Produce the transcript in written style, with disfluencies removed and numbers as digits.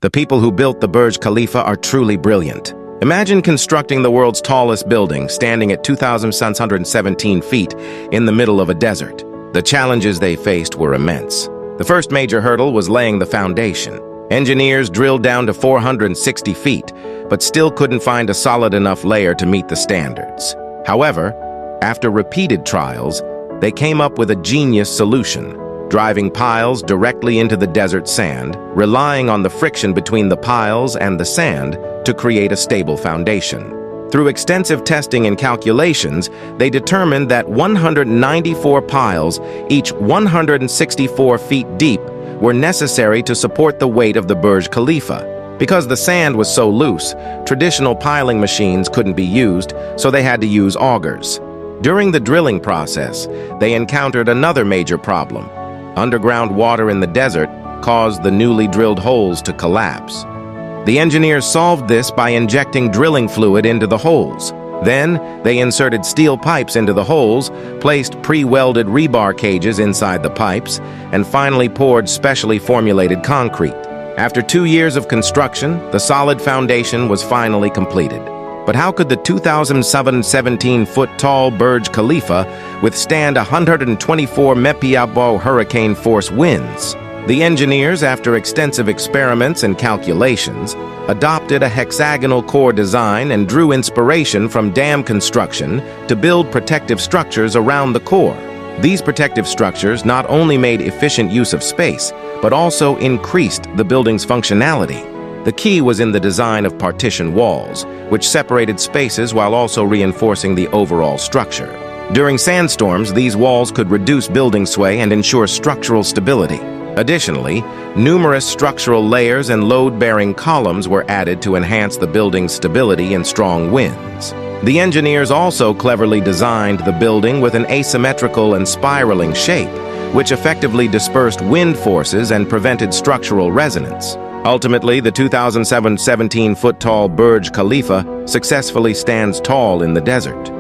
The people who built the Burj Khalifa are truly brilliant. Imagine constructing the world's tallest building, standing at 2,617 feet in the middle of a desert. The challenges they faced were immense. The first major hurdle was laying the foundation. Engineers drilled down to 460 feet, but still couldn't find a solid enough layer to meet the standards. However, after repeated trials, they came up with a genius solution, driving piles directly into the desert sand, relying on the friction between the piles and the sand to create a stable foundation. Through extensive testing and calculations, they determined that 194 piles, each 164 feet deep, were necessary to support the weight of the Burj Khalifa. Because the sand was so loose, traditional piling machines couldn't be used, so they had to use augers. During the drilling process, they encountered another major problem. Underground water in the desert caused the newly drilled holes to collapse. The engineers solved this by injecting drilling fluid into the holes. Then, they inserted steel pipes into the holes, placed pre-welded rebar cages inside the pipes, and finally poured specially formulated concrete. After 2 years of construction, the solid foundation was finally completed. But how could the 2,717-foot-tall Burj Khalifa withstand 124 mph hurricane-force winds? The engineers, after extensive experiments and calculations, adopted a hexagonal core design and drew inspiration from dam construction to build protective structures around the core. These protective structures not only made efficient use of space, but also increased the building's functionality. The key was in the design of partition walls, which separated spaces while also reinforcing the overall structure. During sandstorms, these walls could reduce building sway and ensure structural stability. Additionally, numerous structural layers and load-bearing columns were added to enhance the building's stability in strong winds. The engineers also cleverly designed the building with an asymmetrical and spiraling shape, which effectively dispersed wind forces and prevented structural resonance. Ultimately, the 2,717-foot-tall Burj Khalifa successfully stands tall in the desert.